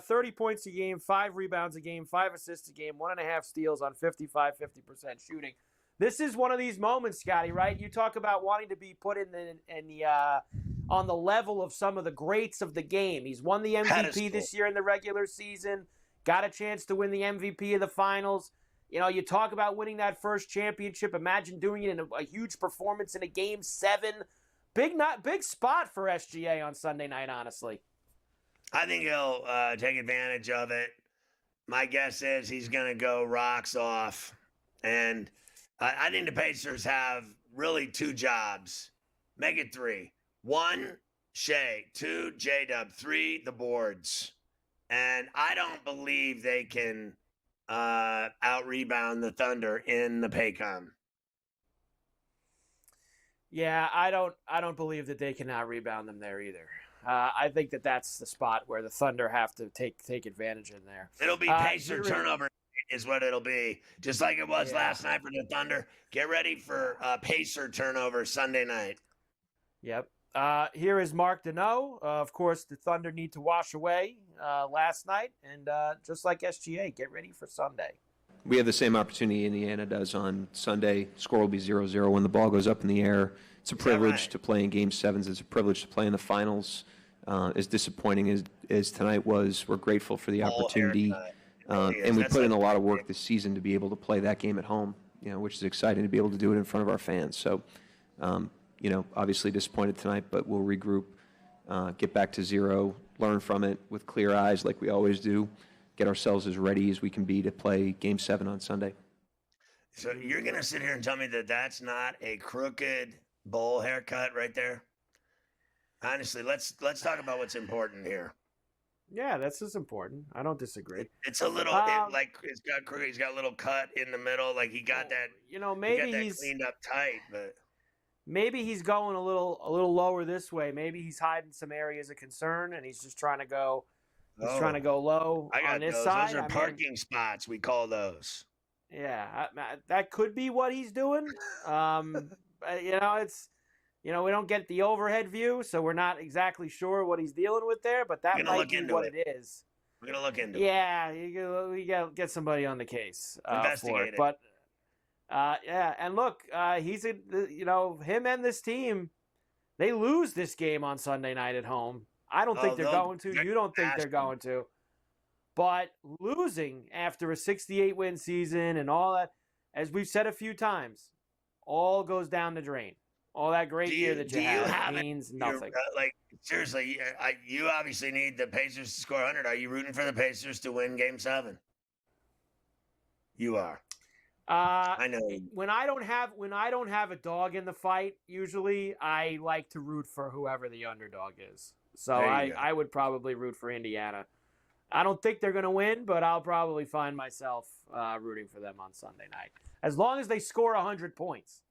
30 points a game, 5 rebounds a game, 5 assists a game, 1.5 steals on 50% shooting. This is one of these moments, Scotty, right? You talk about wanting to be put in the on the level of some of the greats of the game. He's won the MVP this year in the regular season, got a chance to win the MVP of the finals. You know, you talk about winning that first championship. Imagine doing it in a huge performance in a Game 7. Big spot for SGA on Sunday night, honestly. I think he'll take advantage of it. My guess is he's going to go rocks off. And I think the Pacers have really 2 jobs. Make it 3. 1, Shea. 2, J-Dub. 3, the boards. And I don't believe they can out-rebound the Thunder in the Paycom. Yeah, I don't believe that they can out-rebound them there either. I think that's the spot where the Thunder have to take advantage in there. It'll be Pacer turnover is what it'll be. Just like it was last night for the Thunder. Get ready for Pacer turnover Sunday night. Yep. Here is Mark Deneau. Of course, the Thunder need to wash away last night. And just like SGA, get ready for Sunday. We have the same opportunity Indiana does on Sunday. Score will be 0-0 when the ball goes up in the air. It's a privilege to play in Game 7s. It's a privilege to play in the finals. As disappointing as tonight was, we're grateful for the opportunity. And we put in a lot of work this season to be able to play that game at home, which is exciting to be able to do it in front of our fans. So, obviously disappointed tonight, but we'll regroup, get back to 0, learn from it with clear eyes like we always do, get ourselves as ready as we can be to play Game 7 on Sunday. So you're going to sit here and tell me that that's not a crooked bowl haircut right there? Honestly, let's talk about what's important here. Yeah, this is important. I don't disagree. It's a little he's got a little cut in the middle, like he got that. Maybe he's cleaned up tight, but maybe he's going a little lower this way. Maybe he's hiding some areas of concern, and he's just trying to go. He's trying to go low on this side. Those are parking spots. We call those. Yeah, that could be what he's doing. It's. We don't get the overhead view, so we're not exactly sure what he's dealing with there, but that might be what it is. We're going to look into it. Yeah, we got to get somebody on the case for it. But, and look, him and this team, they lose this game on Sunday night at home. I don't think they're going to. You don't think they're going to. But losing after a 68-win season and all that, as we've said a few times, all goes down the drain. All that great year that you have means nothing. Seriously, you obviously need the Pacers to score 100. Are you rooting for the Pacers to win Game 7? You are. I know. When I don't have a dog in the fight, usually I like to root for whoever the underdog is. So I would probably root for Indiana. I don't think they're going to win, but I'll probably find myself rooting for them on Sunday night. As long as they score 100 points.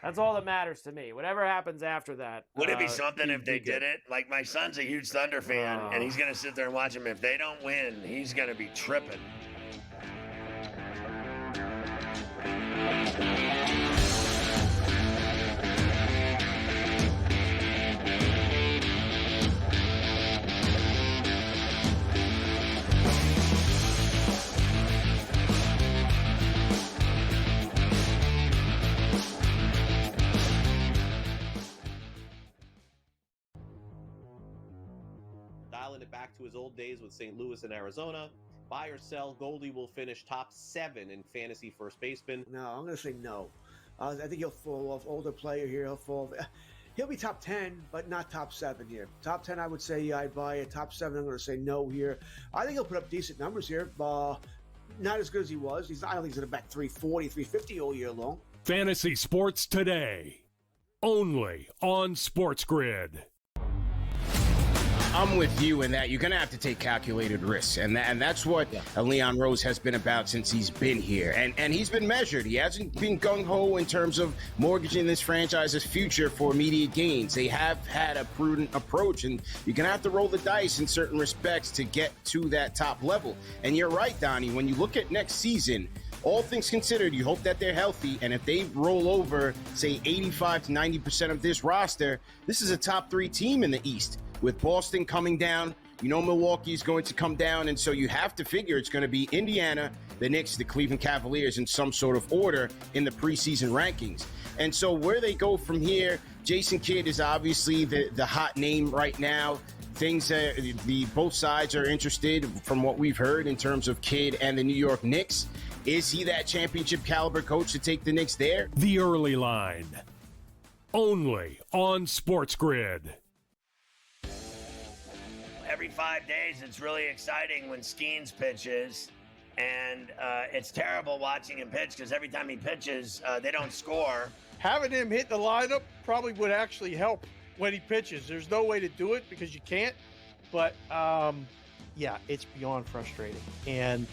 That's all that matters to me. Whatever happens after that. Would it be something if they did it? Like, my son's a huge Thunder fan, and he's going to sit there and watch them. If they don't win, he's going to be tripping. Dialing it back to his old days with St. Louis and Arizona. Buy or sell, Goldie will finish top 7 in fantasy first baseman. No, I'm going to say no. I think he'll fall off. Older player here. He'll be top 10, but not top 7 here. Top 10, I would say I'd buy a top 7. I'm going to say no here. I think he'll put up decent numbers here. Not as good as he was. I don't think he's going to bat 340, 350 all year long. Fantasy Sports Today, only on SportsGrid. I'm with you in that you're going to have to take calculated risks. And that's what Leon Rose has been about since he's been here. And he's been measured. He hasn't been gung-ho in terms of mortgaging this franchise's future for immediate gains. They have had a prudent approach, and you're going to have to roll the dice in certain respects to get to that top level. And you're right, Donnie, when you look at next season, all things considered, you hope that they're healthy, and if they roll over, say, 85 to 90% of this roster, this is a top 3 team in the East. With Boston coming down, Milwaukee's going to come down, and so you have to figure it's going to be Indiana, the Knicks, the Cleveland Cavaliers in some sort of order in the preseason rankings. And so where they go from here, Jason Kidd is obviously the hot name right now. Both sides are interested from what we've heard in terms of Kidd and the New York Knicks. Is he that championship caliber coach to take the Knicks there? The Early Line, only on SportsGrid. Every 5 days, it's really exciting when Skeens pitches, and it's terrible watching him pitch because every time he pitches, they don't score. Having him hit the lineup probably would actually help when he pitches. There's no way to do it because you can't, but yeah, it's beyond frustrating. And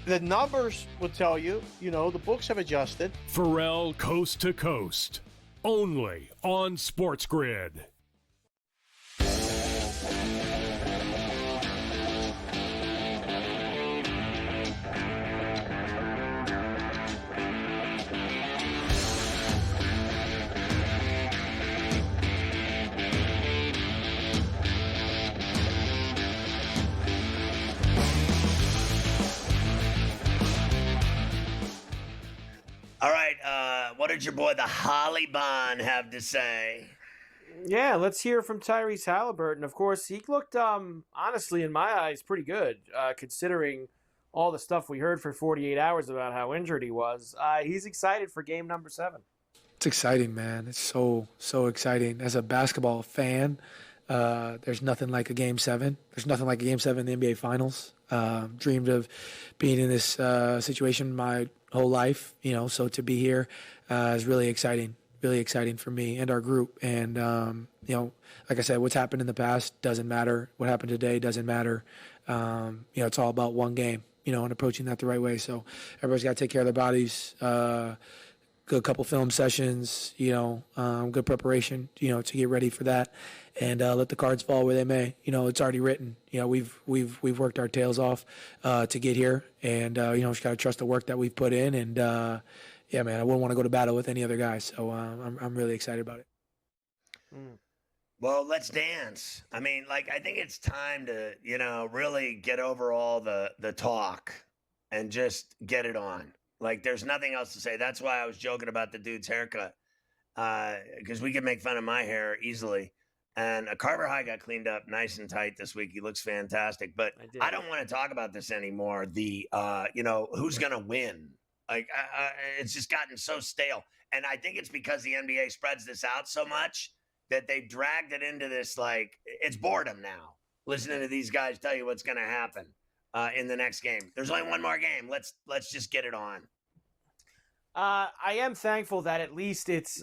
the numbers will tell you, the books have adjusted. Ferrall Coast to Coast, only on SportsGrid. All right, what did your boy, the Hollybon, have to say? Yeah, let's hear from Tyrese Halliburton. Of course, he looked, honestly, in my eyes, pretty good, considering all the stuff we heard for 48 hours about how injured he was. He's excited for game number 7. It's exciting, man. It's so exciting. As a basketball fan, there's nothing like a game 7. There's nothing like a game 7 in the NBA Finals. Dreamed of being in this situation my whole life, so to be here is really exciting for me and our group. And, like I said, what's happened in the past doesn't matter. What happened today doesn't matter. It's all about one game, and approaching that the right way. So everybody's got to take care of their bodies, good couple film sessions, good preparation, to get ready for that, and let the cards fall where they may. It's already written. We've worked our tails off to get here, and just got to trust the work that we've put in. And yeah, man, I wouldn't want to go to battle with any other guys. So I'm really excited about it. Well, let's dance. I mean, I think it's time to, really get over all the talk and just get it on. There's nothing else to say. That's why I was joking about the dude's haircut, because we can make fun of my hair easily. And Carver High got cleaned up nice and tight this week. He looks fantastic. But I don't want to talk about this anymore. The, who's going to win? It's just gotten so stale. And I think it's because the NBA spreads this out so much that they've dragged it into this, it's boredom now, listening to these guys tell you what's going to happen in the next game. There's only one more game. Let's just get it on. I am thankful that at least it's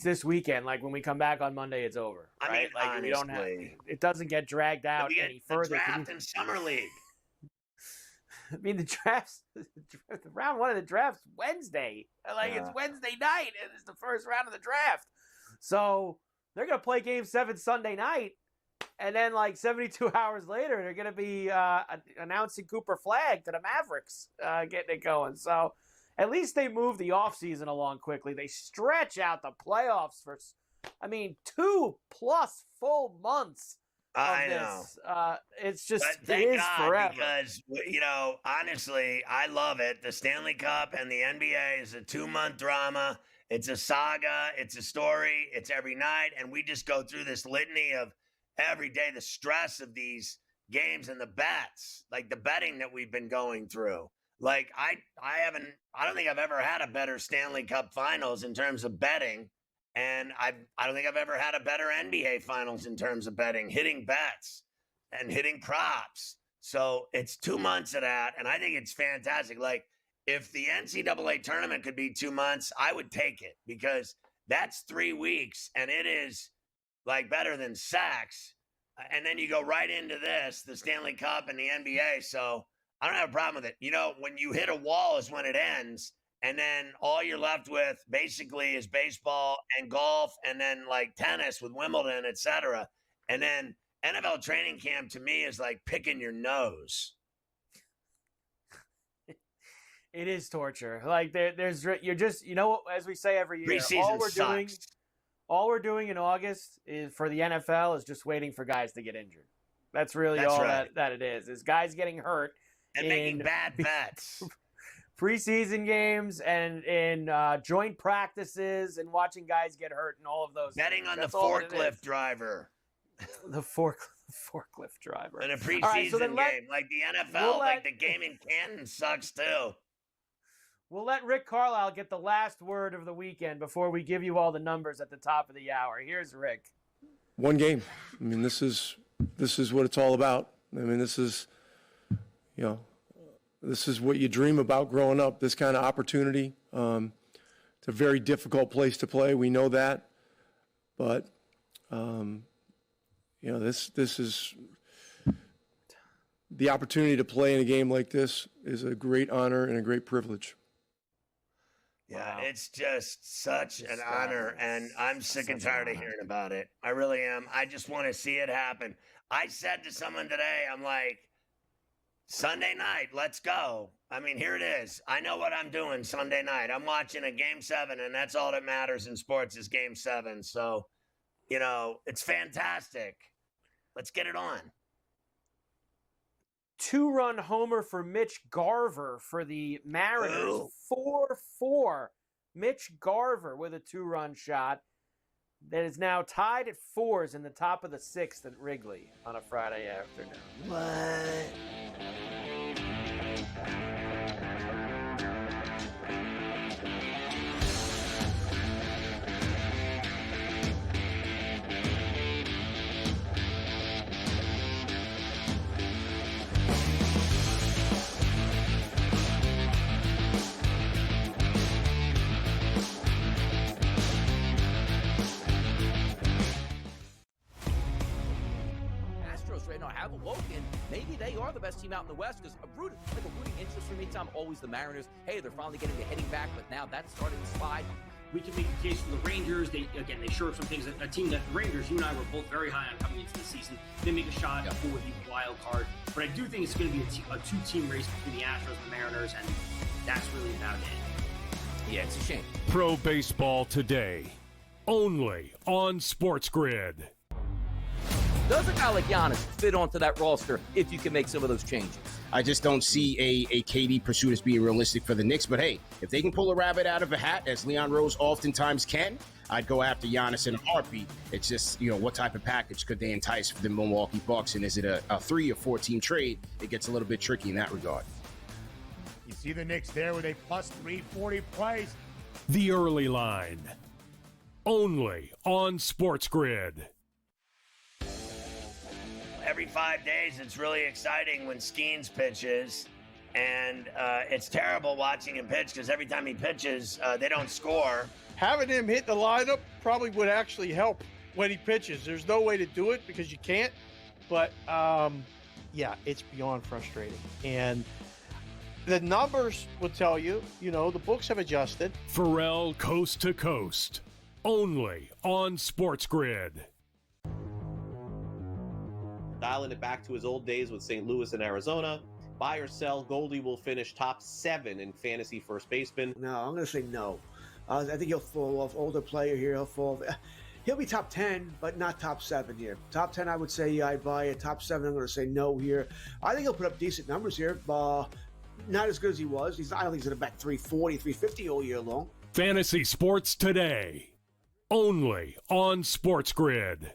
this weekend. When we come back on Monday, it's over. Right? Honestly, we don't have, it doesn't get dragged out any further. The draft in summer league. I mean, the round 1 of the draft's Wednesday. It's Wednesday night, and it's the first round of the draft. So they're going to play Game 7 Sunday night, and then 72 hours later, they're going to be announcing Cooper Flagg to the Mavericks, getting it going. So at least they move the offseason along quickly. They stretch out the playoffs for, 2+ full months. I know. It's just, but it is God, forever. Because, honestly, I love it. The Stanley Cup and the NBA is a 2-month drama. It's a saga. It's a story. It's every night. And we just go through this litany of every day, the stress of these games and the bets, the betting that we've been going through. Like I don't think I've ever had a better Stanley Cup Finals in terms of betting, and I don't think I've ever had a better NBA Finals in terms of betting, hitting bets and hitting props. So it's 2 months of that, and I think it's fantastic. Like if the NCAA tournament could be 2 months, I would take it because that's 3 weeks, and it is like better than Saks. And then you go right into this, the Stanley Cup and the NBA. So I don't have a problem with it. You know, when you hit a wall is when it ends. And then all you're left with basically is baseball and golf and then like tennis with Wimbledon, et cetera. And then NFL training camp to me is like picking your nose. It is torture. Like you're just, you know, as we say every year, Preseason all we're doing in August is for the NFL is just waiting for guys to get injured. That's really all right. that it is guys getting hurt and making bad bets. Preseason games and in joint practices and watching guys get hurt and all of those betting things. on That's the forklift driver. The forklift driver. In a preseason game. Like the NFL, like the game in Canton sucks too. We'll let Rick Carlisle get the last word of the weekend before we give you all the numbers at the top of the hour. Here's Rick. One game. I mean, this is what it's all about. I mean, this is what you dream about growing up, this kind of opportunity. It's a very difficult place to play. We know that. But, this is the opportunity to play in a game like this is a great honor and a great privilege. Yeah, it's just such an honor, and I'm sick and tired of hearing about it. I really am. I just want to see it happen. I said to someone today, I'm like, Sunday night, let's go. I mean, here it is. I know what I'm doing Sunday night. I'm watching a Game 7, and that's all that matters in sports is Game 7. So, it's fantastic. Let's get it on. 2-run homer for Mitch Garver for the Mariners. 4-4. Mitch Garver with a 2-run shot that is now tied at 4s in the top of the 6th at Wrigley on a Friday afternoon. What? Right now have awoken. Maybe they are the best team out in the West because a rooting interest for me, Tom, always the Mariners. Hey, they're finally getting the hitting back, but now that's starting to slide. We can make the case for the Rangers. They shore up some things. A team that the Rangers, you and I were both very high on coming into the season. They make a shot for the wild card, but I do think it's going to be a two-team race between the Astros and the Mariners, and that's really about it. Yeah, it's a shame. Pro Baseball Today, only on SportsGrid. Does a guy like Giannis fit onto that roster if you can make some of those changes? I just don't see a KD pursuit as being realistic for the Knicks. But hey, if they can pull a rabbit out of a hat, as Leon Rose oftentimes can, I'd go after Giannis in a heartbeat. It's just, what type of package could they entice for the Milwaukee Bucks? And is it a 3 or 4 team trade? It gets a little bit tricky in that regard. You see the Knicks there with a plus 340 price. The Early Line, only on SportsGrid. Every 5 days, it's really exciting when Skeens pitches, and it's terrible watching him pitch because every time he pitches, they don't score. Having him hit the lineup probably would actually help when he pitches. There's no way to do it because you can't, but it's beyond frustrating. And the numbers will tell you, the books have adjusted. Ferrall Coast to Coast, only on SportsGrid. Dialing it back to his old days with St. Louis and Arizona. Buy or sell, Goldie will finish top 7 in fantasy first baseman. No, I'm going to say no. I think he'll fall off. Older player here, he'll be top 10, but not top 7 here. Top 10, I would say I'd buy it. Top 7, I'm going to say no here. I think he'll put up decent numbers here. Not as good as he was. I don't think he's going to bat 340, 350 all year long. Fantasy Sports Today, only on SportsGrid.